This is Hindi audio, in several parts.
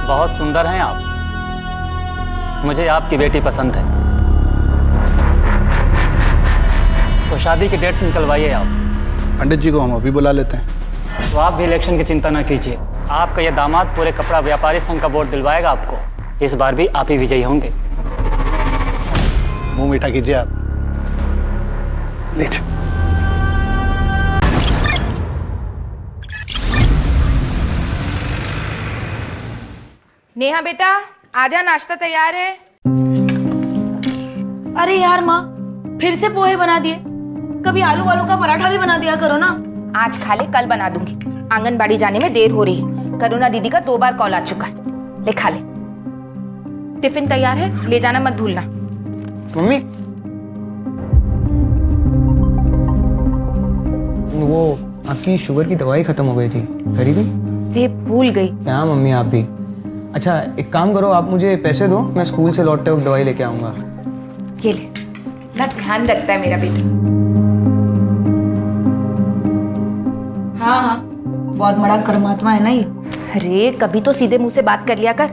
बहुत सुंदर हैं आप। मुझे आपकी बेटी पसंद है। तो शादी की डेट्स निकलवाइए आप। पंडित जी को हम अभी बुला लेते हैं। तो आप भी इलेक्शन की चिंता न कीजिए। आपका यह दामाद पूरे कपड़ा व्यापारी संघ का वोट दिलवाएगा आपको। इस बार भी आप ही विजयी होंगे। मुंह मीठा कीजिए आप। लीजिए। नेहा बेटा आजा, नाश्ता तैयार है। अरे यार माँ, फिर से पोहे बना दिए। कभी आलू वालू का पराठा भी बना दिया करो ना। आज खा ले, कल बना दूंगी। आंगनबाड़ी जाने में देर हो रही है। करुणा दीदी का 2 बार कॉल आ चुका है। ले खा ले। टिफिन तैयार है, ले जाना मत भूलना। मम्मी, वो आपकी शुगर की दवाई खत्म हो गई थी, खरीदी? रे भूल गई। क्या मम्मी आप भी। अच्छा एक काम करो, आप मुझे पैसे दो, मैं स्कूल से लौटते वक्त दवाई लेके आऊँगा। ये ले, ना ध्यान रखता है मेरा बेटा। हाँ हाँ, बहुत बड़ा कर्मात्मा है ना ये। अरे कभी तो सीधे मुंह से बात कर लिया कर।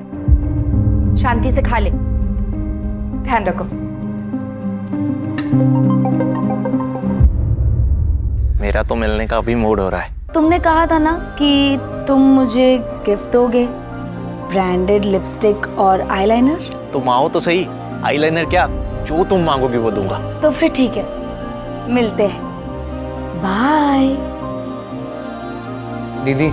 शांति से खा ले, ध्यान रखो। मेरा तो मिलने का अभी मूड हो रहा है। तुमने कहा था ना कि तुम मुझे गिफ्ट दोगे, ब्रांडेड लिपस्टिक और आईलाइनर। तुम आओ तो सही। आईलाइनर क्या, जो तुम मांगोगी वो दूंगा। तो फिर ठीक है, मिलते हैं। बाय। दीदी,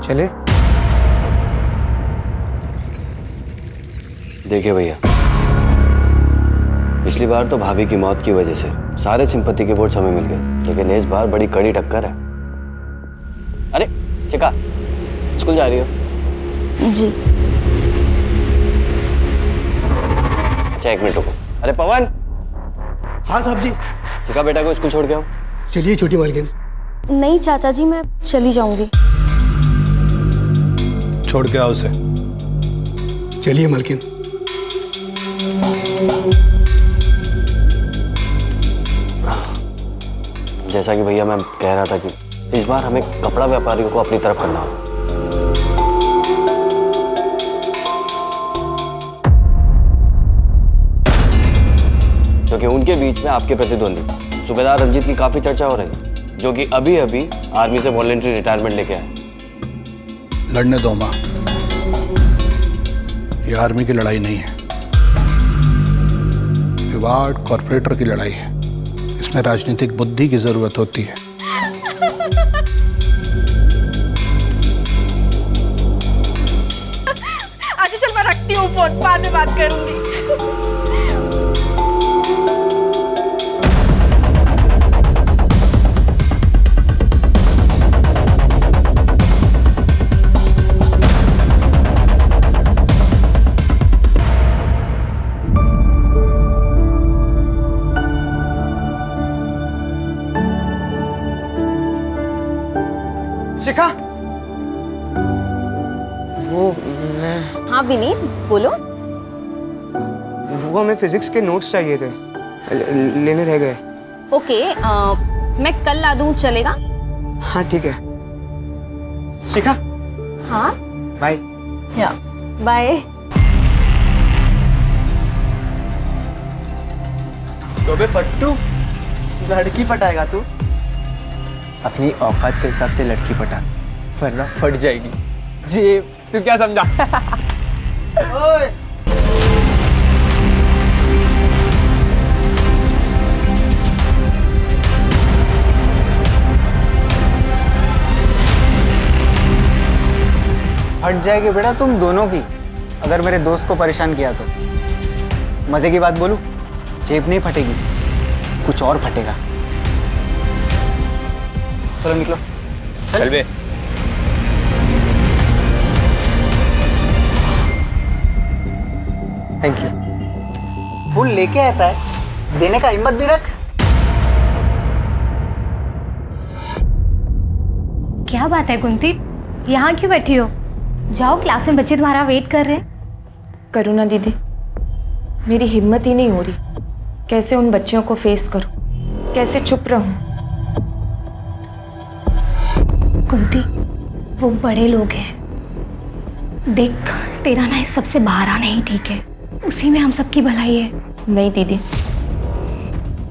चले? देखिए भैया, पिछली बार तो भाभी की मौत की वजह से सारे सिंपत्ति के वोट्स हमें मिल गए, लेकिन इस बार बड़ी कड़ी टक्कर है। अरे शिखा, स्कूल जा रही हो? जी। अच्छा 1 मिनट रुको। अरे पवन। हाँ साहब जी। शिखा बेटा को स्कूल छोड़ के आओ। चलिए छोटी मालकिन। नहीं चाचा जी, मैं चली जाऊंगी। छोड़ के आओ उसे। चलिए मालकिन। जैसा कि भैया मैं कह रहा था कि इस बार हमें कपड़ा व्यापारियों को अपनी तरफ करना होगा। क्योंकि उनके बीच में आपके प्रतिद्वंदी सूबेदार रंजीत की काफी चर्चा हो रही है, जो कि अभी अभी आर्मी से वॉलंटरी रिटायरमेंट लेके आए। लड़ने दो माँ, ये आर्मी की लड़ाई नहीं है, ये वार्ड कॉर्पोरेटर की लड़ाई है। इसमें राजनीतिक बुद्धि की जरूरत होती है। अच्छा चल, मैं रखती हूँ फोन, बाद में बात करूंगी। शिखा, वो मैं हाँ विनीत, बोलो। वो हमें फिजिक्स के नोट्स चाहिए थे, लेने रह गए। ओके, मैं कल ला दूँ, चलेगा? हाँ ठीक है। शिखा, हाँ बाय। या बाय। तो बे फट्टू, लड़की पटाएगा तू? अपनी औकात के हिसाब से लड़की पटा, वरना फट जाएगी। जी तू क्या समझा? ओए। फट जाएगी बेटा तुम दोनों की, अगर मेरे दोस्त को परेशान किया तो। मजे की बात बोलूं, जेब नहीं फटेगी, कुछ और फटेगा। चलो निकलो। चल बे। Thank you. फूल लेके आता है, देने का हिम्मत भी रख। क्या बात है कुंती, यहाँ क्यों बैठी हो? जाओ, क्लास में बच्चे तुम्हारा वेट कर रहे हैं। करुणा दीदी, मेरी हिम्मत ही नहीं हो रही कैसे उन बच्चियों को फेस करूं, कैसे चुप रहूं? कुंती, वो बड़े लोग हैं। देख, तेरा ना इस सबसे बाहर आना ही ठीक है। उसी में हम सबकी भलाई है। नहीं दीदी,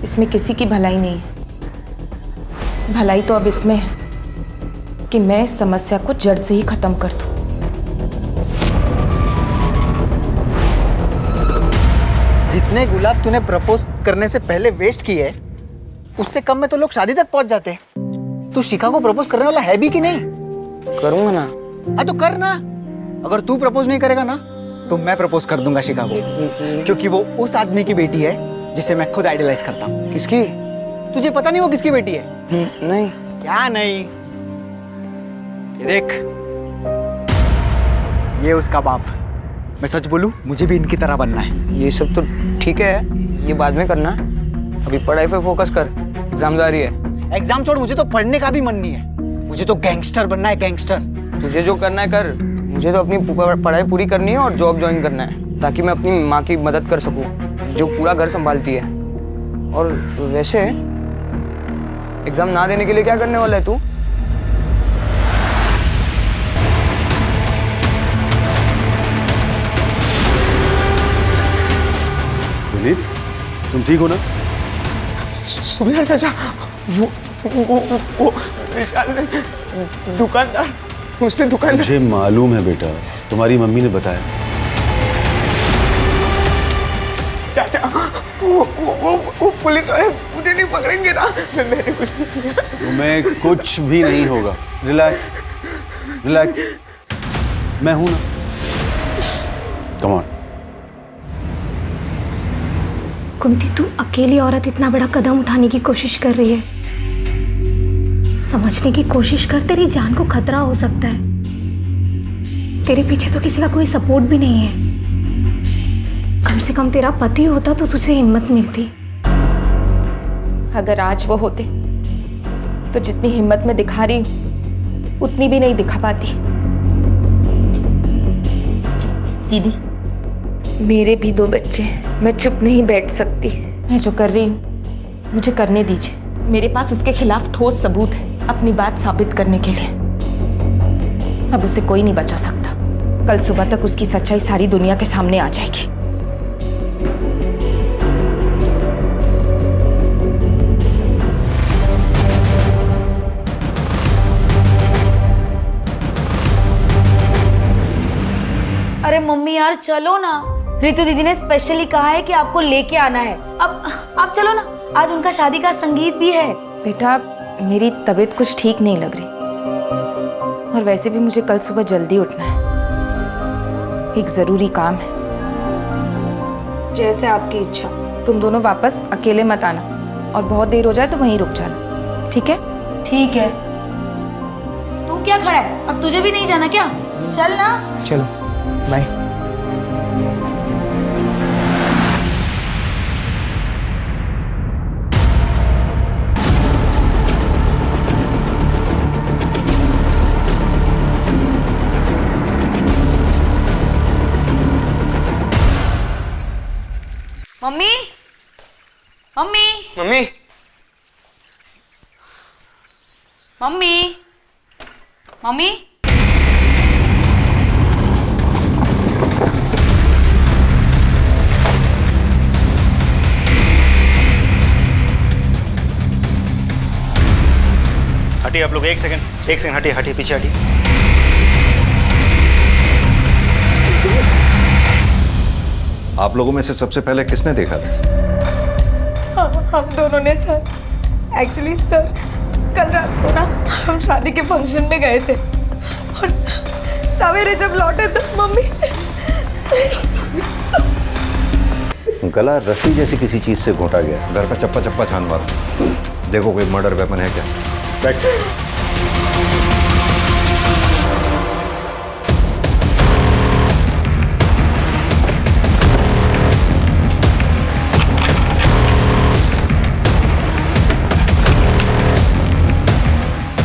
इसमें किसी की भलाई नहीं है। भलाई तो अब इसमें है कि मैं इस समस्या को जड़ से ही खत्म कर दूं। जितने गुलाब तूने प्रपोज करने से पहले वेस्ट किए उससे कम में तो लोग शादी तक पहुंच जाते। तू शिखा को प्रपोज करने वाला है भी कि नहीं? करूंगा ना। हाँ तो कर ना। अगर तू प्रपोज नहीं करेगा ना तो मैं प्रपोज कर दूंगा शिखा को, क्योंकि वो उस आदमी की बेटी है जिसे मैं खुद आइडलाइज करता हूँ। किसकी? तुझे पता नहीं वो किसकी बेटी है? नहीं। क्या नहीं? ये देख, ये उसका बाप। मैं सच बोलूं, मुझे भी इनकी तरह बनना है। ये सब तो ठीक है, ये बाद में करना। अभी पढ़ाई पे फोकस कर, एग्जाम जा रही है। एग्जाम छोड़, मुझे तो पढ़ने का भी मन नहीं है। मुझे तो गैंगस्टर बनना है, गैंगस्टर। तुझे जो करना है कर, मुझे तो अपनी पढ़ाई पूरी करनी है और जॉब ज्वाइन करना है, ताकि मैं अपनी माँ की मदद कर सकूं, जो पूरा घर संभालती है। और वैसे एग्जाम ना देने के लिए क्या करने वाला है तू? विनीत, तुम ठीक हो ना? सुबह चाचा, वो विशाल ने दुकानदार, उसने दुकानदार। मुझे मालूम है बेटा, तुम्हारी मम्मी ने बताया। चाचा, वो पुलिस वाले मुझे नहीं पकड़ेंगे ना? मैंने कुछ नहीं किया। तुम्हें कुछ भी नहीं होगा। रिलैक्स, रिलैक्स, मैं हूं ना। Come on. कुंती, तू अकेली औरत इतना बड़ा कदम उठाने की कोशिश कर रही है। समझने की कोशिश कर, तेरी जान को खतरा हो सकता है। तेरे पीछे तो किसी का कोई सपोर्ट भी नहीं है। कम से कम तेरा पति होता तो तुझे हिम्मत मिलती। अगर आज वो होते तो जितनी हिम्मत मैं दिखा रही हूं उतनी भी नहीं दिखा पाती। दीदी, मेरे भी 2 बच्चे हैं, मैं चुप नहीं बैठ सकती। मैं जो कर रही हूँ मुझे करने दीजिए। मेरे पास उसके खिलाफ ठोस सबूत है अपनी बात साबित करने के लिए। अब उसे कोई नहीं बचा सकता। कल सुबह तक उसकी सच्चाई सारी दुनिया के सामने आ जाएगी। अरे मम्मी यार चलो ना, रितु दीदी ने स्पेशली कहा है कि आपको लेके आना है। अब आप चलो ना, आज उनका शादी का संगीत भी है। बेटा, मेरी तबीयत कुछ ठीक नहीं लग रही और वैसे भी मुझे कल सुबह जल्दी उठना है। एक जरूरी काम है। जैसे आपकी इच्छा। तुम दोनों वापस अकेले मत आना और बहुत देर हो जाए तो वहीं रुक जाना, ठीक है? ठीक है। तू क्या खड़ा है? अब तुझे भी नहीं जाना क्या? चल ना। चलो, bye. Mummy, mummy, mummy, mummy, mummy. हटिए आप लोग, एक सेकंड हटिए, हटिए, पीछे हटिए। आप लोगों में से सबसे पहले किसने देखा था? हम दोनों ने सर। एक्चुअली सर, कल रात को ना हम शादी के फंक्शन में गए थे और सवेरे जब लौटे तो मम्मी गला रस्सी जैसी किसी चीज से घोटा गया। घर का चप्पा चप्पा छान मारो, देखो कोई मर्डर वेपन है क्या। बैठ।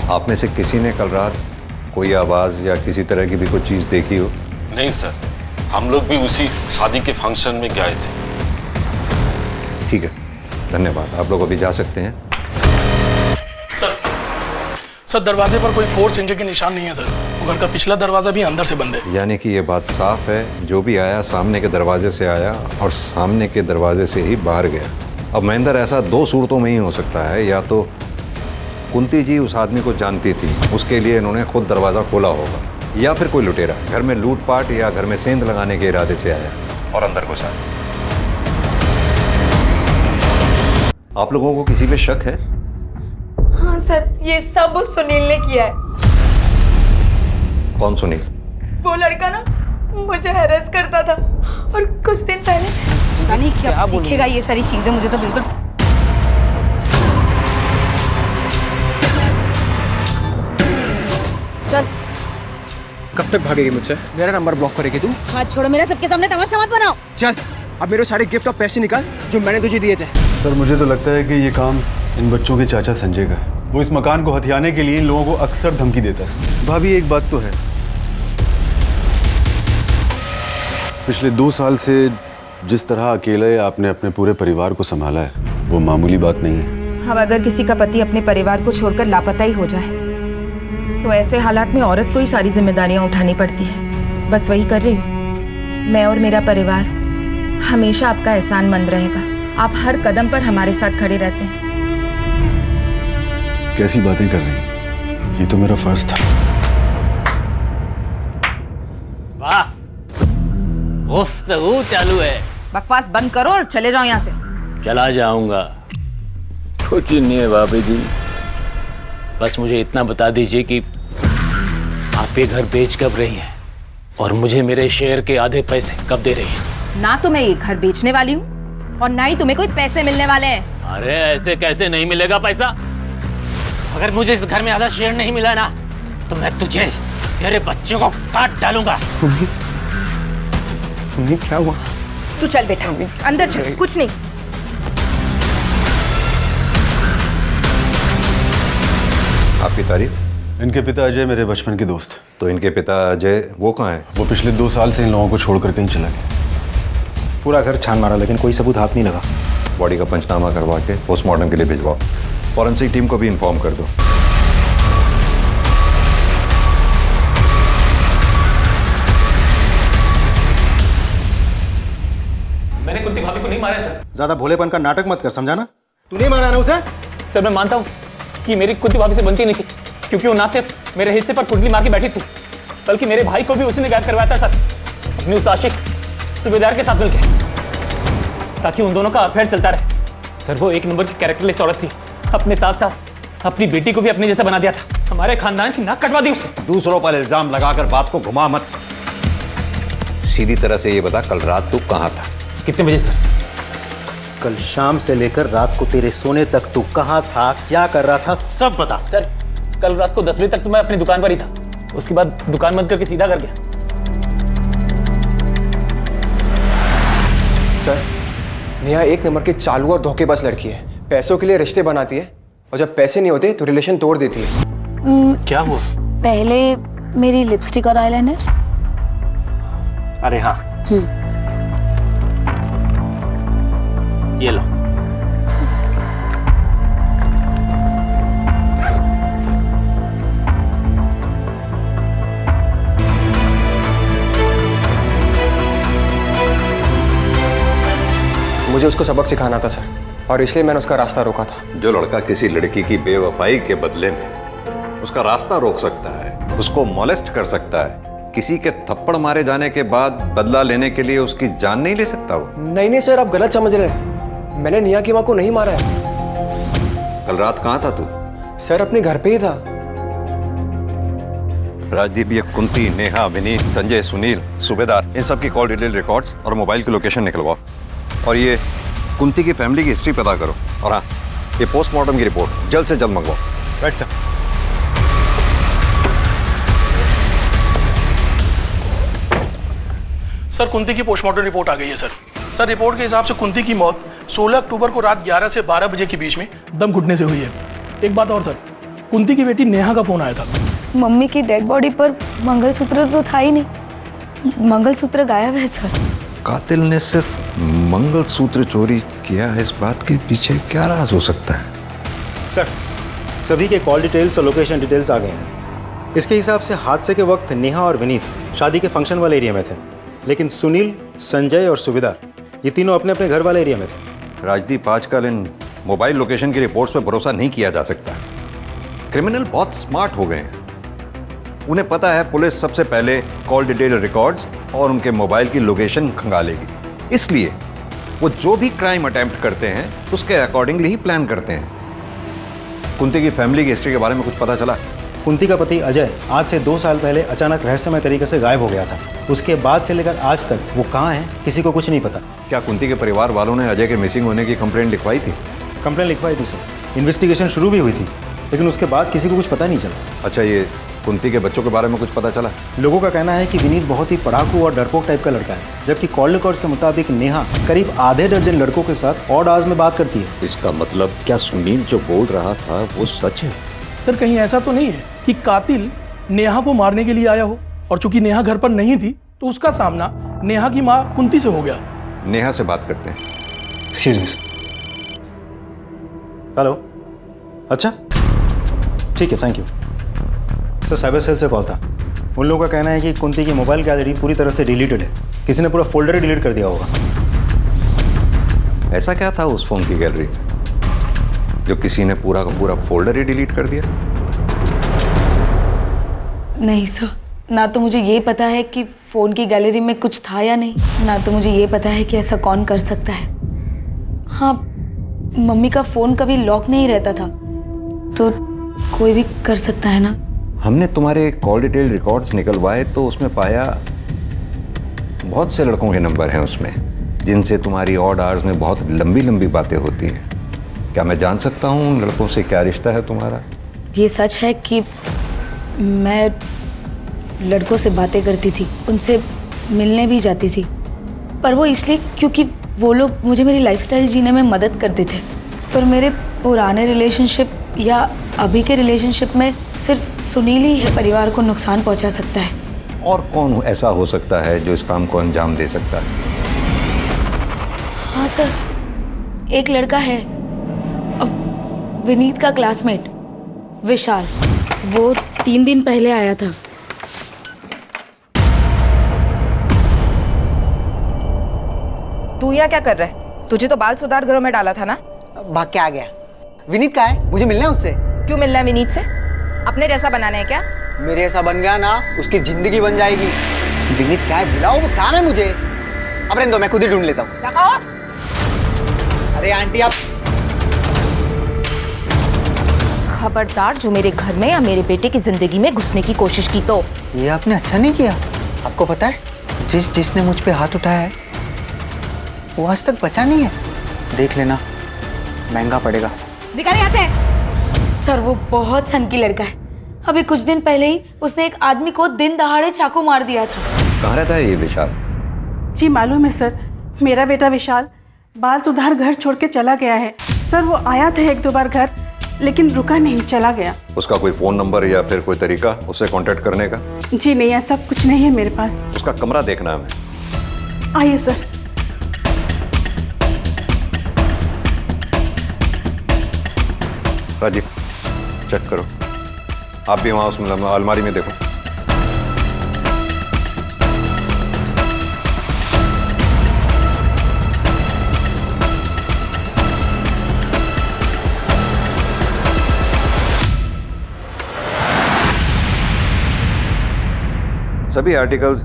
आप में से किसी ने कल रात कोई आवाज या किसी तरह की भी कोई चीज देखी हो? नहीं सर, हम लोग भी उसी शादी के फंक्शन में गए थे। ठीक है, धन्यवाद, आप लोग अभी जा सकते हैं। सर दरवाजे पर कोई फोर्स इंजरी के निशान नहीं है सर। वो घर का पिछला दरवाजा भी अंदर से बंद है। यानी कि ये बात साफ है, जो भी आया सामने के दरवाजे से आया और सामने के दरवाजे से ही बाहर गया। अब महेंद्र, ऐसा दो सूरतों में ही हो सकता है, या तो कुंती जी उस आदमी को जानती थी, उसके लिए इन्होंने खुद दरवाज़ा खोला होगा, या फिर कोई लुटेरा घर में लूटपाट या घर में सेंध लगाने के इरादे से आया और अंदर घुसा। आप लोगों को किसी पे शक है? हाँ सर, ये सब उस सुनील ने किया है। कौन सुनील? वो लड़का ना मुझे हैरेस करता था, और कुछ दिन पहले पता नहीं क्या सीखेगा ये सारी चीजें, मुझे तो बिल्कुल। चल। कब तक भागेगी मुझसे? मेरा नंबर ब्लॉक करेगी तू? हाथ छोड़ो मेरा, सबके सामने तमाशा मत बनाओ। चल, अब मेरे सारे गिफ्ट और पैसे निकाल जो मैंने तुझे दिए थे। सर, मुझे तो लगता है कि ये काम इन बच्चों के चाचा संजय का है। वो इस मकान को हथियाने के लिए इन लोगों को अक्सर धमकी देता है। भाभी, एक बात तो है, पिछले 2 साल से जिस तरह अकेले आपने अपने पूरे परिवार को संभाला है, वो मामूली बात नहीं है। अब अगर किसी का पति अपने परिवार को छोड़कर लापता ही हो जाए तो ऐसे हालात में औरत को ही सारी जिम्मेदारियां उठानी पड़ती है। बस वही कर रही हूँ। मैं और मेरा परिवार हमेशा आपका एहसानमंद रहेगा। आप हर कदम पर हमारे साथ खड़े रहते हैं। कैसी बातें कर रही हैं? ये तो मेरा फर्ज था। वाह, गुफ्तगू चालू है। बकवास बंद करो और चले जाओ यहाँ से। चला जाऊंगा, कुछ नहीं है भाभी जी। बस मुझे इतना बता दीजिए कि आप ये घर बेच कब रही हैं और मुझे मेरे शेयर के आधे पैसे कब दे रही हैं? ना तो मैं ये घर बेचने वाली हूँ और ना ही तुम्हें कोई पैसे मिलने वाले हैं। अरे ऐसे कैसे नहीं मिलेगा पैसा? अगर मुझे इस घर में आधा शेयर नहीं मिला ना तो मैं तुझे, तेरे बच्चों को काट डालूंगा। मम्मी क्या हुआ? तू चल बेटा, अंदर चल। कुछ नहीं। आपकी तारीफ? इनके पिता अजय मेरे बचपन के दोस्त। तो इनके पिता अजय वो कहाँ हैं? वो पिछले 2 साल से इन लोगों को छोड़कर कहीं चला गया। पूरा घर छान मारा लेकिन कोई सबूत हाथ नहीं लगा। बॉडी का पंचनामा करवा के पोस्टमार्टम के लिए भिजवाओ। फॉरेंसिक टीम को भी इन्फॉर्म कर दो। मैंने कुंती भाभी को नहीं मारा सर। ज्यादा भोलेपन का नाटक मत कर, समझा ना? तू नहीं मारा ना उसे? सर मैं मानता हूँ कि मेरी कुंती भाभी से बनती नहीं थी, क्योंकि वो ना सिर्फ मेरे हिस्से पर कुंडली मार के बैठी थी, बल्कि मेरे भाई को भी उसने गायब करवाया था सर, अपने उस आशिक सूबेदार के साथ मिलकर, ताकि उन दोनों का अफेयर चलता रहे। सर वो 1 नंबर की कैरेक्टरलेस औरत थी, अपने साथ साथ अपनी बेटी को भी अपने जैसा बना दिया था। हमारे खानदान की नाक कटवा दी उसने। दूसरों पर इल्जाम लगाकर बात को घुमा मत। सीधी तरह से ये बता, कल रात तू कहाँ था? कितने बजे सर? कल शाम से लेकर रात को तेरे सोने तक तू कहाँ था, क्या कर रहा था, सब बता। सर कल रात को 10 बजे तक तो मैं अपनी दुकान पर ही था, उसके बाद दुकान बंद करके सीधा घर गया। सर, नेहा 1 नंबर की चालू और धोखेबाज लड़की है। पैसों के लिए रिश्ते बनाती है और जब पैसे नहीं होते तो रिलेशन तोड़ देती है। क्या हुआ? पहले मेरी लिपस्टिक और आईलाइनर। अरे हाँ, ये लो। मुझे उसको सबक सिखाना था सर, और इसलिए मैंने उसका रास्ता रोका था। जो लड़का किसी लड़की की बेवफाई के बदले में उसका रास्ता रोक सकता है, उसको मॉलेस्ट कर सकता है, किसी के थप्पड़ मारे जाने के बाद बदला लेने के लिए उसकी जान नहीं ले सकता वो? नहीं सर, आप गलत समझ रहे हैं। मैंने नेहा की माँ को नहीं मारा है। कल रात कहाँ था तू? सर अपने घर पे ही था। राजदीप, ये कुंती, नेहा, विनीत, संजय, सुनील, सूबेदार, इन सब की कॉल डिटेल रिकॉर्ड्स और मोबाइल की लोकेशन निकलवाओ, और ये कुंती की फैमिली की हिस्ट्री पता करो, और हाँ, ये पोस्टमार्टम की रिपोर्ट जल्द से जल्द मंगवाओ। Right sir. सर कुंती की पोस्टमार्टम रिपोर्ट आ गई है सर। सर रिपोर्ट के हिसाब से कुंती की मौत 16 अक्टूबर को रात 11 से 12 बजे के बीच में दम घुटने से हुई है। एक बात और सर, कुंती की बेटी नेहा का फोन आया था। मम्मी की डेड बॉडी पर मंगलसूत्र तो था ही नहीं, मंगलसूत्र गायब है सर। कातिल ने सिर्फ मंगलसूत्र चोरी किया, इस बात के पीछे क्या राज हो सकता है? सर, सभी के कॉल डिटेल्स और लोकेशन डिटेल्स आ गए हैं। इसके हिसाब से हादसे के वक्त नेहा और विनीत शादी के फंक्शन वाले एरिया में थे, लेकिन सुनील, संजय और सुबेदार ये तीनों अपने अपने घर वाले एरिया में थे। राजदीप, आजकल इन मोबाइल लोकेशन की रिपोर्ट्स पर भरोसा नहीं किया जा सकता। क्रिमिनल बहुत स्मार्ट हो गए हैं। उन्हें पता है पुलिस सबसे पहले कॉल डिटेल रिकॉर्ड्स और उनके मोबाइल की लोकेशन खंगालेगी, इसलिए वो जो भी क्राइम अटेम्प्ट करते हैं उसके अकॉर्डिंगली ही प्लान करते हैं। कुंती की फैमिली की हिस्ट्री के बारे में कुछ पता चला? कुंती का पति अजय आज से 2 साल पहले अचानक रहस्यमय तरीके से गायब हो गया था। उसके बाद से लेकर आज तक वो कहाँ है किसी को कुछ नहीं पता। क्या कुंती के परिवार वालों ने अजय के मिसिंग होने की कंप्लेंट लिखवाई थी? कंप्लेंट लिखवाई थी सर, इन्वेस्टिगेशन शुरू भी हुई थी, लेकिन उसके बाद किसी को कुछ पता नहीं चला। अच्छा, ये कुंती के बच्चों के बारे में कुछ पता चला? लोगों का कहना है कि विनीत बहुत ही पढ़ाकू और डरपोक टाइप का लड़का है, जबकि कॉल रिकॉर्ड्स के मुताबिक नेहा करीब आधे दर्जन लड़कों के साथ ऑड आवर्स में बात करती है। इसका मतलब क्या सुनील जो बोल रहा था वो सच है? सर कहीं ऐसा तो नहीं है कि कातिल नेहा को मारने के लिए आया हो, और चूंकि नेहा घर पर नहीं थी तो उसका सामना नेहा की माँ कुंती से हो गया। नेहा से बात करते हैं। हेलो, अच्छा ठीक है, thank you sir. Cyber cell से कॉल था। उन लोगों का कहना है कि कुंती की मोबाइल गैलरी पूरी तरह से डिलीटेड है। किसी ने पूरा फोल्डर ही डिलीट कर दिया होगा। ऐसा क्या था उस फोन की गैलरी जो किसी ने पूरा का पूरा फोल्डर ही डिलीट कर दिया? नहीं सर, ना तो मुझे ये पता है कि फ़ोन की गैलरी में कुछ था या नहीं, ना तो मुझे ये पता है कि ऐसा कौन कर सकता है। हाँ, मम्मी का फ़ोन कभी लॉक नहीं रहता था, तो कोई भी कर सकता है ना। हमने तुम्हारे कॉल डिटेल रिकॉर्ड्स निकलवाए तो उसमें पाया बहुत से लड़कों के नंबर हैं उसमें, जिनसे तुम्हारी ऑड आवर्स में बहुत लंबी लंबी बातें होती हैं। क्या मैं जान सकता हूँ उन लड़कों से क्या रिश्ता है तुम्हारा? ये सच है कि मैं लड़कों से बातें करती थी, उनसे मिलने भी जाती थी, पर वो इसलिए क्योंकि वो लोग मुझे मेरी लाइफस्टाइल जीने में मदद करते थे। पर मेरे पुराने रिलेशनशिप या अभी के रिलेशनशिप में सिर्फ सुनील ही है परिवार को नुकसान पहुंचा सकता है। और कौन ऐसा हो सकता है जो इस काम को अंजाम दे सकता है? हाँ सर, एक लड़का है, विनीत का क्लासमेट विशाल। वो 3 दिन पहले आया था। तू यहाँ क्या कर रहा है? तुझे तो बाल सुधार गृह में डाला था ना? भाग के आ गया। विनीत कहाँ है? मुझे मिलना है उससे। क्यों मिलना है विनीत से? अपने जैसा बनाना है क्या? मेरे ऐसा बन गया ना, उसकी जिंदगी बन जाएगी। विनीत कहाँ है? बुलाओ, वो काम है मुझे। अब रहने दो, मैं खुद ही ढूंढ लेता हूँ। अरे आंटी आप खबरदार जो मेरे घर में या मेरे बेटे की जिंदगी में घुसने की कोशिश की तो। ये आपने अच्छा नहीं किया। आपको पता है जिसने मुझ पे हाथ उठाया है वो आज तक बचा नहीं है। देख लेना, महंगा पड़ेगा। निकाल यहाँ से। सर वो बहुत सनकी लड़का है। अभी कुछ दिन पहले ही उसने एक आदमी को दिन दहाड़े चाकू मार दिया था। कहाँ रहता है ये विशाल? जी मालूम है सर, मेरा बेटा विशाल बाल सुधार घर छोड़ के चला गया है। सर वो आया था 1-2 बार घर, लेकिन रुका नहीं, चला गया। उसका कोई फोन नंबर या फिर कोई तरीका उससे कांटेक्ट करने का? जी नहीं, ऐसा कुछ नहीं है मेरे पास। उसका कमरा देखना है हमें। आइए सर। राजीव, चेक करो। आप भी वहां उस अलमारी में देखो। सभी आर्टिकल्स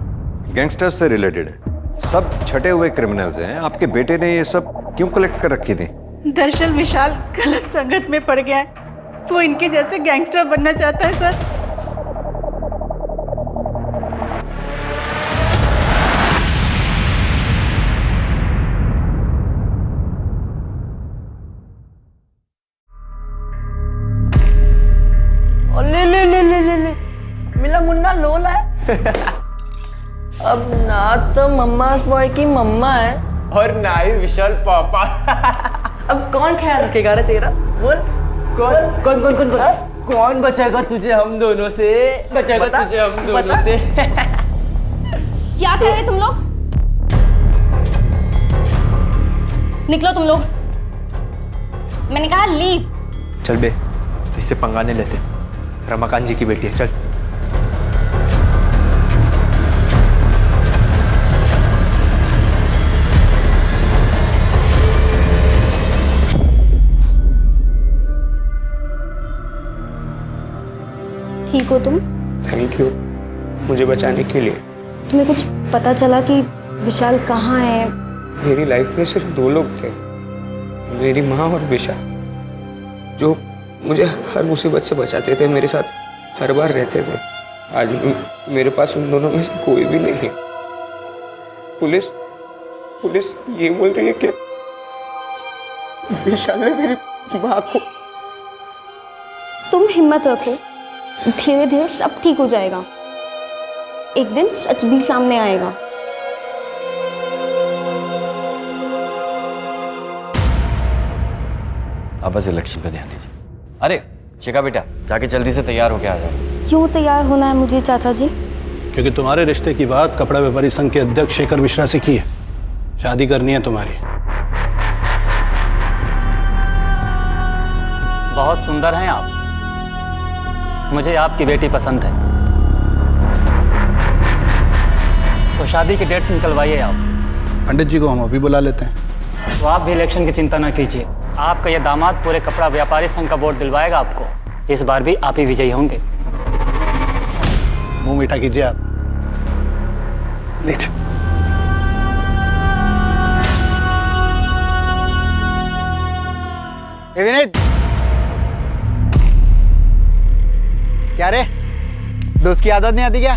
गैंगस्टर्स से रिलेटेड हैं। सब छटे हुए क्रिमिनल्स हैं। आपके बेटे ने ये सब क्यों कलेक्ट कर रखी थी? दरअसल विशाल गलत संगत में पड़ गया है। वो इनके जैसे गैंगस्टर बनना चाहता है सर। ले ले ले ले ले ले मिला मुन्ना लोला है। अब ना तो मम्मा बॉय की मम्मा है और ना ही विशाल पापा। अब कौन ख्याल रखेगा रे तेरा? बोल कौन कौन कौन कौन कौन बचाएगा तुझे हम दोनों से? बचाएगा तुझे हम दोनों से। क्या कह रहे तुम लोग? निकलो तुम लोग। मैंने कहा लीव। चल बे, इससे पंगा नहीं लेते। रमाकांत जी की बेटी है, चल। ठीक हो तुम? थैंक यू मुझे बचाने के लिए। तुम्हें कुछ पता चला कि विशाल कहाँ है? मेरी लाइफ में सिर्फ 2 लोग थे, मेरी माँ और विशाल, जो मुझे हर मुसीबत से बचाते थे, मेरे साथ हर बार रहते थे। आज मेरे पास उन दोनों में से कोई भी नहीं है। पुलिस ये बोल रही है कि विशाल ने मेरी माँ को। तुम हिम्मत रखो, धीरे धीरे सब ठीक हो जाएगा। एक दिन सच भी सामने आएगा। आप बस इलेक्शन पे ध्यान दीजिए। अरे शिखा बेटा, जाके जल्दी से तैयार होके आ जाओ। क्यों तैयार होना है मुझे चाचा जी? क्योंकि तुम्हारे रिश्ते की बात कपड़ा व्यापारी संघ के अध्यक्ष शेखर मिश्रा से की है। शादी करनी है तुम्हारी। बहुत सुंदर हैं आप, मुझे आपकी बेटी पसंद है। तो शादी की डेट्स निकलवाइए आप। पंडित जी को हम अभी बुला लेते हैं। तो आप भी इलेक्शन की चिंता न कीजिए, आपका यह दामाद पूरे कपड़ा व्यापारी संघ का वोट दिलवाएगा आपको। इस बार भी आप ही विजयी होंगे। मुंह मीठा कीजिए आप। लेट। विनीत, क्या रे, दोस्त की आदत नहीं आती क्या?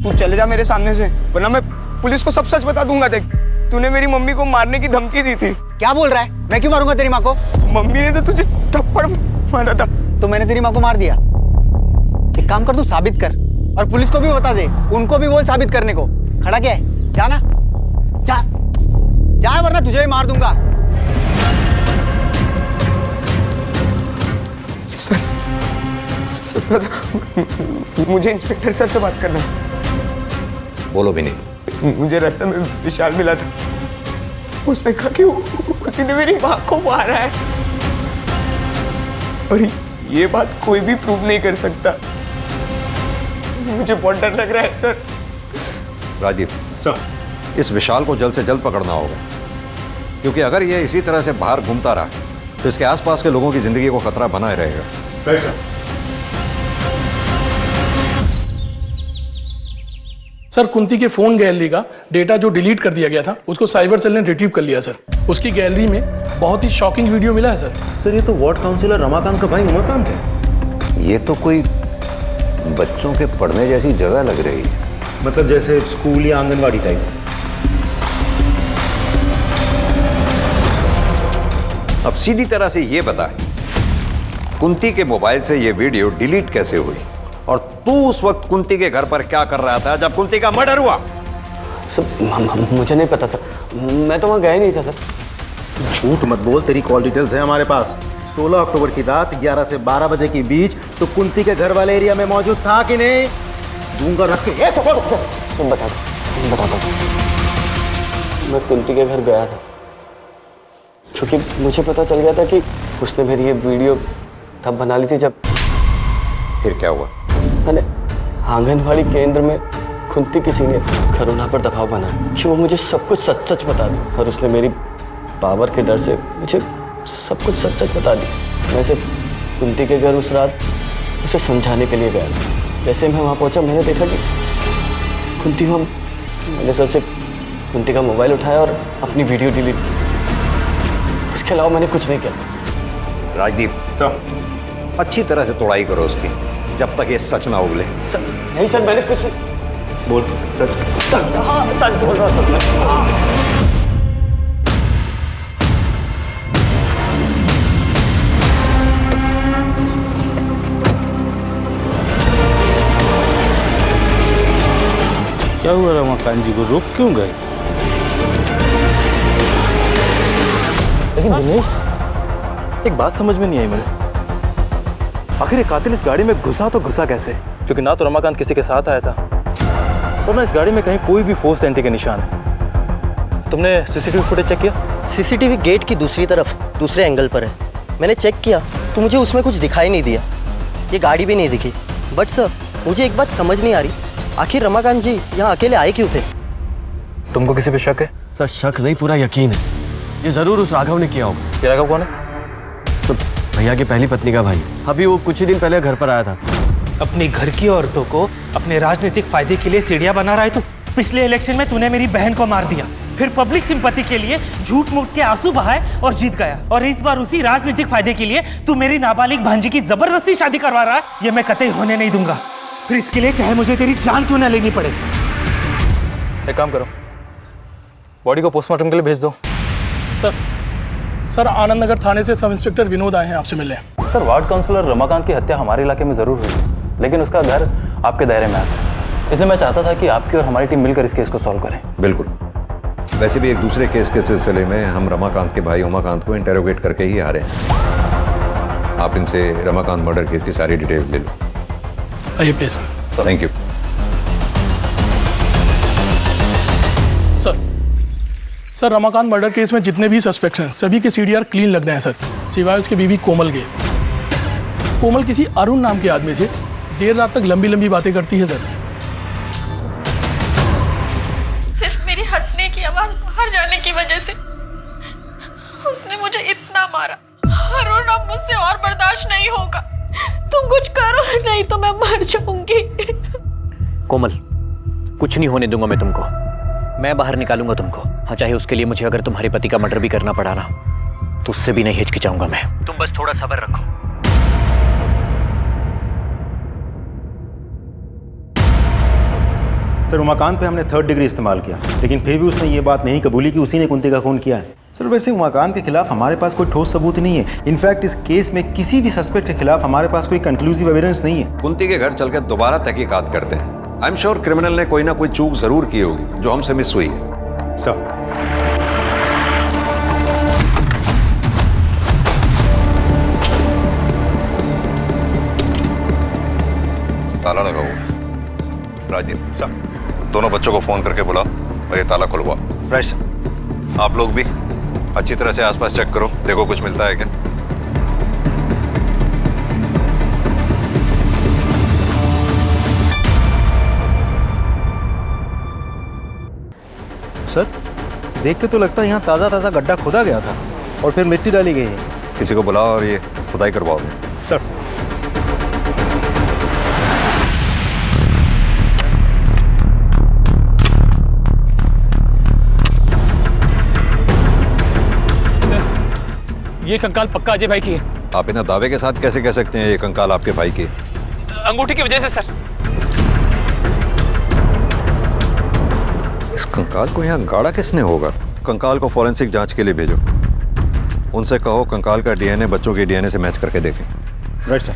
तू चले जा मेरे सामने से, वरना मैं पुलिस को सब सच बता दूंगा। देख, तूने मेरी मम्मी को मारने की धमकी दी थी। क्या बोल रहा है? मैं क्यों मारूंगा तेरी माँ को? मम्मी ने तो तुझे थप्पड़ मारा था। तो मैंने तेरी माँ को मार दिया? एक काम कर, तू साबित कर और पुलिस को भी बता दे, उनको भी बोल साबित करने को। खड़ा क्या है? जा ना, जा वरना तुझे ही मार दूंगा। सर, मुझे इंस्पेक्टर सर से बात करना। बोलो विनीत। मुझे रास्ते में विशाल मिला था, उसने कहा कि उसी ने मेरी माँ को मारा है, और ये बात कोई भी प्रूव नहीं कर सकता। मुझे बहुत डर लग रहा है सर। राजीव सर, इस विशाल को जल्द से जल्द पकड़ना होगा, क्योंकि अगर ये इसी तरह से बाहर घूमता रहा तो इसके आसपास के लोगों की जिंदगी को खतरा बना ही रहेगा। सर, कुंती के फोन गैलरी का डेटा जो डिलीट कर दिया गया था, उसको साइबर सेल ने रिट्रीव कर लिया सर। उसकी गैलरी में बहुत ही शॉकिंग वीडियो मिला है सर। सर, ये तो वार्ड काउंसिलर रमाकांत का भाई उमाकांत है। ये तो कोई बच्चों के पढ़ने जैसी जगह लग रही है। मतलब जैसे स्कूल या आंगनवाड़ी टाइप। अब सीधी तरह से ये बता, कुंती के मोबाइल से ये वीडियो डिलीट कैसे हुई, और तू उस वक्त कुंती के घर पर क्या कर रहा था जब कुंती का मर्डर हुआ? सर, मुझे नहीं पता सर, मैं तो वहां गया ही नहीं था सर। झूठ मत बोल, तेरी कॉल डिटेल्स है हमारे पास। 16 अक्टूबर की रात 11 से 12 बजे के बीच तो कुंती के घर वाले एरिया में मौजूद था कि नहीं? दूंगा रख के। बता मैं कुंती के घर गया था, क्योंकि मुझे पता चल गया था कि उसने मेरी ये वीडियो तब बना ली थी जब। फिर क्या हुआ? मैंने आंगनवाड़ी केंद्र में कुंती किसी ने करुणा पर दबाव बनाया कि वो मुझे सब कुछ सच सच बता दी, और उसने मेरी पावर के डर से मुझे सब कुछ सच सच बता दी। मैं सिर्फ कुंती के घर उस रात उसे समझाने के लिए गया। जैसे मैं वहाँ पहुँचा, मैंने देखा कि कुंती वहाँ। मैंने सर से कुंती का मोबाइल उठाया और अपनी वीडियो डिलीट की। उसके अलावा मैंने कुछ नहीं किया सर। राजदीप सर, अच्छी तरह से तोड़ाई करो उसकी, जब तक ये सच ना उगले। सर नहीं सर, मैंने कुछ बोल। सच सच बोल रहा सर। क्या हुआ रमाकांत जी को, रुक क्यों गए? लेकिन दिनेश, एक बात समझ में नहीं आई मुझे। आखिर ये कातिल इस गाड़ी में घुसा तो घुसा कैसे? क्योंकि ना तो रमाकांत किसी के साथ आया था, और ना इस गाड़ी में कहीं कोई भी फोर्स एंट्री के निशान है। तुमने सीसीटीवी फुटेज चेक किया? सीसीटीवी गेट की दूसरी तरफ दूसरे एंगल पर है। मैंने चेक किया तो मुझे उसमें कुछ दिखाई नहीं दिया, ये गाड़ी भी नहीं दिखी। बट सर, मुझे एक बात समझ नहीं आ रही, आखिर रमाकांत जी यहाँ अकेले आए क्यों थे? तुमको किसी पे शक है? सर शक नहीं, पूरा यकीन है। ये जरूर उस राघव ने किया होगा। ये राघव कौन है? तो भैया की पहली पत्नी का भाई। अभी वो कुछ ही दिन पहले घर पर आया था। अपने घर की औरतों को अपने राजनीतिक फायदे के लिए सीढ़ियां बना रहा है तू। पिछले इलेक्शन में तूने मेरी बहन को मार दिया, फिर पब्लिक सिंपैथी के लिए झूठ मूठ के आंसू बहाए और जीत गया, और इस बार उसी राजनीतिक फायदे के लिए तू मेरी नाबालिग भांजी की जबरदस्ती शादी करवा रहा है। ये मैं कतई होने नहीं दूंगा, फिर इसके लिए चाहे मुझे तेरी जान क्यों न लेनी पड़े। एक काम करो, बॉडी को पोस्टमार्टम के लिए भेज दो। सर आनंद नगर थाने से सब इंस्पेक्टर विनोद आए हैं आपसे मिलने। सर, वार्ड काउंसलर रमाकांत की हत्या हमारे इलाके में ज़रूर हुई, लेकिन उसका घर आपके दायरे में आता है, इसलिए मैं चाहता था कि आपकी और हमारी टीम मिलकर इस केस को सॉल्व करें। बिल्कुल। वैसे भी एक दूसरे केस के सिलसिले में हम रमाकांत के भाई उमाकांत को इंटेरोगेट करके ही आ रहे हैं। आप इनसे रमाकांत मर्डर केस की सारी डिटेल ले लो। आइए please. Thank you. Sir Ramakant murder case में जितने भी सस्पेक्ट्स हैं सभी के सीडीआर क्लीन लग रहे हैं सर, सिवाय उसके बीवी कोमल के। कोमल किसी अरुण नाम के आदमी से देर रात तक लंबी लंबी बातें करती है सर। सिर्फ मेरी हंसने की आवाज बाहर जाने की वजह से उसने मुझे इतना मारा। अरुण, अब मुझसे और बर्दाश्त नहीं होगा, तुम कुछ करो नहीं तो मैं मर जाऊंगी। कोमल, कुछ नहीं होने दूंगा मैं तुमको, मैं बाहर निकालूंगा तुमको। हाँ, चाहे उसके लिए मुझे अगर तुम्हारे पति का मर्डर भी करना पड़ा ना, तो उससे भी नहीं हिचकिचाऊंगा मैं। तुम बस थोड़ा सब्र रखो। सर, उमाकांत पे हमने 3rd डिग्री इस्तेमाल किया, लेकिन फिर भी उसने ये बात नहीं कबूली कि उसी ने कुंती का खून किया है। सर, वैसे उमाकांत के खिलाफ हमारे पास कोई ठोस सबूत नहीं है। इनफैक्ट इस केस में किसी भी सस्पेक्ट के खिलाफ हमारे पास कोई कंक्लूसिव एविडेंस नहीं है। कुंती के घर चलकर दोबारा तहकीकात करते हैं। आई एम श्योर क्रिमिनल ने कोई ना कोई चूक जरूर की होगी जो हमसे मिस हुई है। सर, ताला लगा हुआ है। राजदीप सर, दोनों बच्चों को फोन करके बुलाओ और ये ताला खुलवाओ। Right sir. आप लोग भी अच्छी तरह से आसपास चेक करो, देखो कुछ मिलता है क्या। सर, देख के तो लगता है यहाँ ताज़ा ताज़ा गड्ढा खोदा गया था और फिर मिट्टी डाली गई है। किसी को बुलाओ और ये खुदाई करवाओगे। सर। ये कंकाल पक्का अजय भाई की है। आप इतना दावे के साथ कैसे कह सकते हैं ये कंकाल आपके भाई की? अंगूठी की वजह से सर। इस कंकाल को यहाँ गाड़ा किसने होगा? कंकाल को फॉरेंसिक जांच के लिए भेजो। उनसे कहो कंकाल का डीएनए बच्चों के डीएनए से मैच करके देखें। Right sir.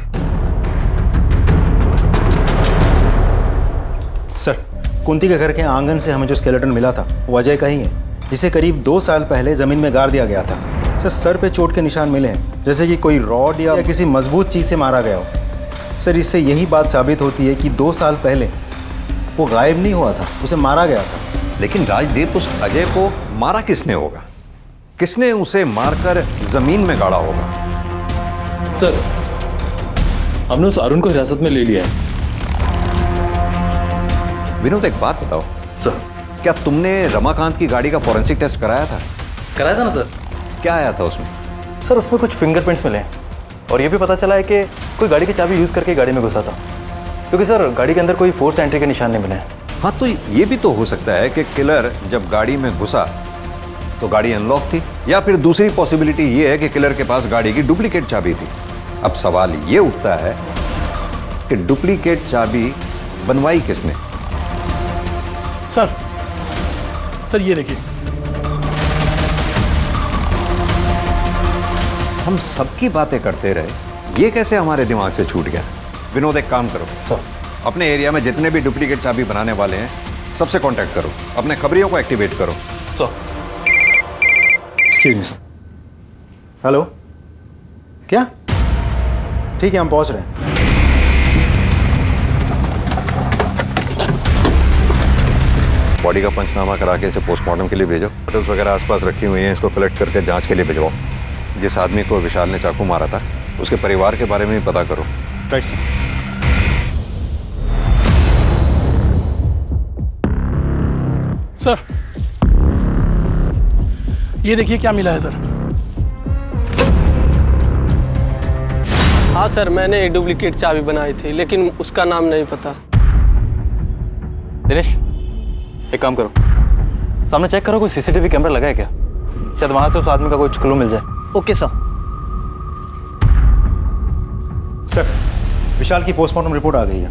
सर, कुंती के घर के आंगन से हमें जो स्केलेटन मिला था वो अजय का ही है। इसे करीब 2 साल पहले जमीन में गाड़ दिया गया था। सर पे चोट के निशान मिले हैं, जैसे कि कोई रॉड या किसी मजबूत चीज से मारा गया हो। सर, इससे यही बात साबित होती है कि 2 साल पहले वो गायब नहीं हुआ था, उसे मारा गया था। लेकिन राजदीप, उस अजय को मारा किसने होगा? किसने उसे मारकर जमीन में गाड़ा होगा? सर, हमने उस अरुण को हिरासत में ले लिया है। विनोद, एक बात बताओ सर, क्या तुमने रमाकांत की गाड़ी का फॉरेंसिक टेस्ट कराया था? कराया था ना सर। क्या आया था उसमें? सर, उसमें कुछ फिंगरप्रिंट्स मिले हैं और ये भी पता चला है कि कोई गाड़ी की चाबी यूज़ करके गाड़ी में घुसा था, क्योंकि सर गाड़ी के अंदर कोई फोर्स एंट्री के निशान नहीं मिले हैं। हाँ, तो ये भी तो हो सकता है कि किलर जब गाड़ी में घुसा तो गाड़ी अनलॉक थी, या फिर दूसरी पॉसिबिलिटी ये है कि किलर के पास गाड़ी की डुप्लीकेट चाबी थी। अब सवाल ये उठता है कि डुप्लीकेट चाबी बनवाई किसने? सर ये देखिए, हम सबकी बातें करते रहे, ये कैसे हमारे दिमाग से छूट गया? विनोद, एक काम करो सर, अपने एरिया में जितने भी डुप्लीकेट चाबी बनाने वाले हैं सबसे कांटेक्ट करो, अपने खबरियों को एक्टिवेट करो। Sir. Excuse me sir. Hello, क्या? ठीक है, हम पहुंच रहे हैं। बॉडी का पंचनामा करा के इसे पोस्टमार्टम के लिए भेजो। बोतल्स वगैरह आसपास रखी हुई हैं, इसको कलेक्ट करके जांच के लिए भिजवाओ। जिस आदमी को विशाल ने चाकू मारा था उसके परिवार के बारे में भी पता करो। Right sir. सर ये देखिए क्या मिला है सर। हाँ सर, मैंने डुप्लीकेट चाबी बनाई थी लेकिन उसका नाम नहीं पता। दिनेश, एक काम करो, सामने चेक करो कोई सीसीटीवी कैमरा लगा है क्या, शायद वहां से उस आदमी का कोई क्लू मिल जाए। Okay sir. सर, विशाल की पोस्टमार्टम रिपोर्ट आ गई है।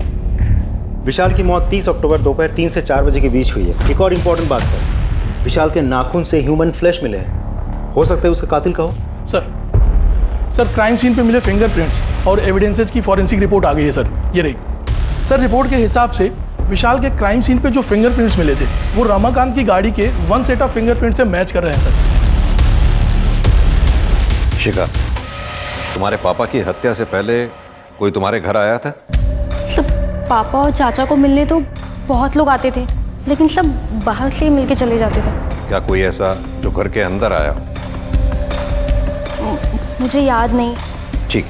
विशाल की मौत 30 अक्टूबर दोपहर 3 से 4 बजे के बीच हुई है। एक और इम्पोर्टेंट बात सर, विशाल के नाखून से ह्यूमन फ्लैश मिले हैं। हो सकता है उसका कातिल का हो। सर क्राइम सीन पे मिले फिंगरप्रिंट्स और एविडेंसेज की फॉरेंसिक रिपोर्ट आ गई है सर। ये रही सर। रिपोर्ट के हिसाब से विशाल के क्राइम सीन पे जो फिंगरप्रिंट्स मिले थे वो रमाकांत की गाड़ी के 1 सेट ऑफ फिंगरप्रिंट से मैच कर रहे हैं सर। शिखा, तुम्हारे पापा की हत्या से पहले कोई तुम्हारे घर आया था? सब पापा और चाचा को मिलने तो बहुत लोग आते थे, लेकिन सब बाहर से मिलके चले जाते थे। क्या कोई ऐसा जो घर के अंदर आया? मुझे याद नहीं। ठीक।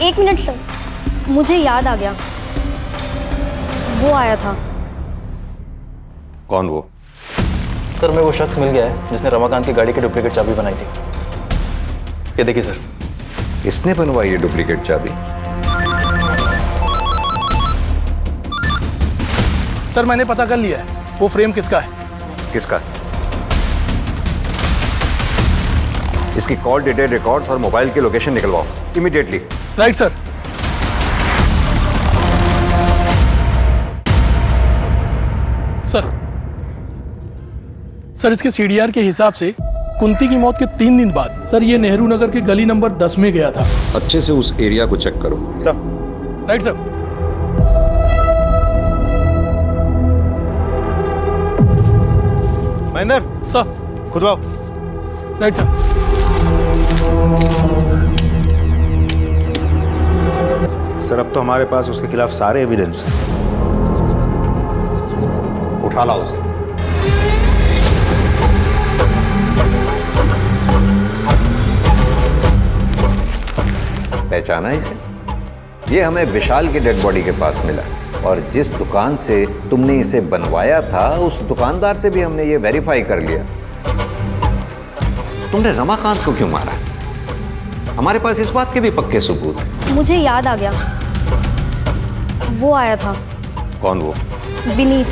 1 मिनट सर, मुझे याद आ गया, वो आया था। कौन वो? सर, मैं वो शख्स मिल गया है जिसने रमाकांत की गाड़ी की डुप्लीकेट चाबी बनाई थी। ये देखिए सर। इसने बनवाई है डुप्लीकेट चाबी? सर मैंने पता कर लिया है वो फ्रेम किसका है। किसका? इसकी कॉल डिटेल रिकॉर्ड्स और मोबाइल की लोकेशन निकलवाओ इमीडिएटली। Right sir. सर इसके सीडीआर के हिसाब से कुंती की मौत के 3 दिन बाद सर ये नेहरू नगर के गली नंबर 10 में गया था। अच्छे से उस एरिया को चेक करो। Sir. Right sir. Mahendra. Sir. खुदवाओ। Right sir. सर अब तो हमारे पास उसके खिलाफ सारे एविडेंस हैं। उठा लाओ उसे। पहचाना इसे? ये हमें विशाल की डेड बॉडी के पास मिला और जिस दुकान से तुमने इसे बनवाया था उस दुकानदार से भी हमने ये वेरीफाई कर लिया। तुमने रमाकांत को क्यों मारा? हमारे पास इस बात के भी पक्के सबूत हैं। मुझे याद आ गया, वो आया था। कौन वो? विनीत।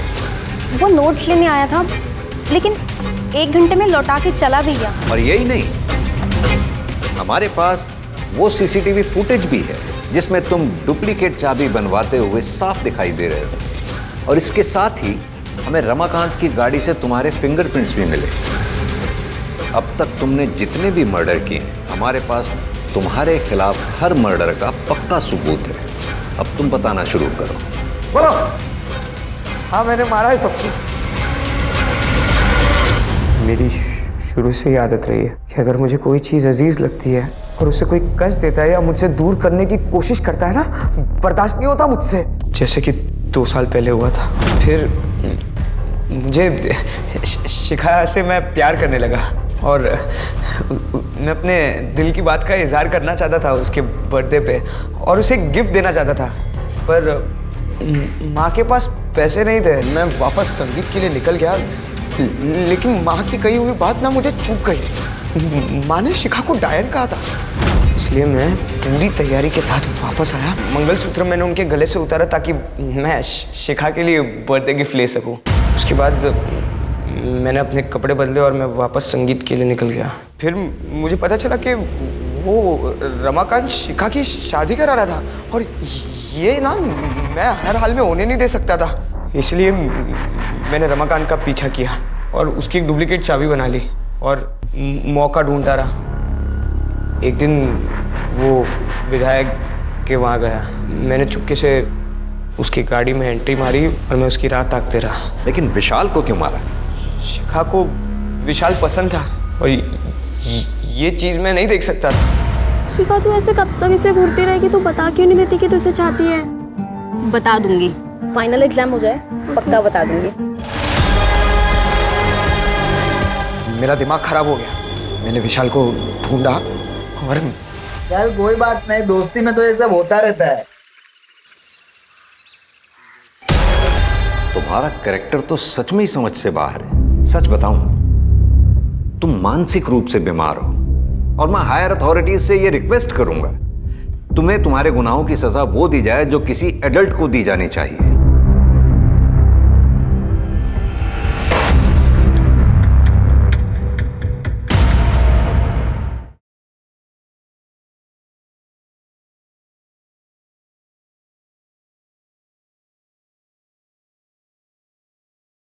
वो नोट्स लेने आया था लेकिन 1 घंटे में लौटा के चला भी गया। और यही नहीं, हमारे पास वो सीसीटीवी फुटेज भी है जिसमें तुम डुप्लीकेट चाबी बनवाते हुए साफ दिखाई दे रहे हो। और इसके साथ ही हमें रमाकांत की गाड़ी से तुम्हारे फिंगरप्रिंट्स भी मिले। अब तक तुमने जितने भी मर्डर किए हैं हमारे पास तुम्हारे खिलाफ हर मर्डर का पक्का सबूत है। अब तुम बताना शुरू करो। बोलो। हाँ मैंने मारा है सबको। मेरी शुरू से ही आदत रही है कि अगर मुझे कोई चीज़ अजीज लगती है और उसे कोई कष्ट देता है या मुझसे दूर करने की कोशिश करता है ना, बर्दाश्त नहीं होता मुझसे। जैसे कि 2 साल पहले हुआ था। फिर मुझे शिखा से मैं प्यार करने लगा और मैं अपने दिल की बात का इजहार करना चाहता था उसके बर्थडे पे और उसे गिफ्ट देना चाहता था, पर माँ के पास पैसे नहीं थे। मैं वापस संगीत के लिए निकल गया, लेकिन माँ की कही हुई बात ना मुझे चुभ गई। माँ ने शिखा को डायन कहा था, इसलिए मैं पूरी तैयारी के साथ वापस आया। मंगलसूत्र मैंने उनके गले से उतारा ताकि मैं शिखा के लिए बर्थडे गिफ्ट ले सकूं। उसके बाद मैंने अपने कपड़े बदले और मैं वापस संगीत के लिए निकल गया। फिर मुझे पता चला कि वो रमाकांत शिखा की शादी करा रहा था और ये ना मैं हर हाल में होने नहीं दे सकता था। इसलिए मैंने रमाकांत का पीछा किया और उसकी एक डुप्लीकेट चाबी बना ली और मौका ढूंढता रहा। एक दिन वो विधायक के वहाँ गया। मैंने चुपके से उसकी गाड़ी में एंट्री मारी और मैं उसकी राह ताकते रहा। लेकिन विशाल को क्यों मारा? शिखा को विशाल पसंद था और ये चीज़ मैं नहीं देख सकता था। शिखा तू ऐसे कब तक इसे घूरती रहेगी? तू बता क्यों नहीं देती कि तू इसे चाहती है? बता दूंगी, फाइनल एग्जाम हो जाए पक्का बता दूंगी। मेरा दिमाग खराब हो गया। मैंने विशाल को ढूंढा और चल कोई बात नहीं, दोस्ती में तो ये सब होता रहता है। तुम्हारा कैरेक्टर तो सच में ही समझ से बाहर है। सच बताऊं, तुम मानसिक रूप से बीमार हो और मैं हायर अथॉरिटीज से ये रिक्वेस्ट करूंगा तुम्हें तुम्हारे गुनाहों की सजा वो दी जाए जो किसी एडल्ट को दी जानी चाहिए।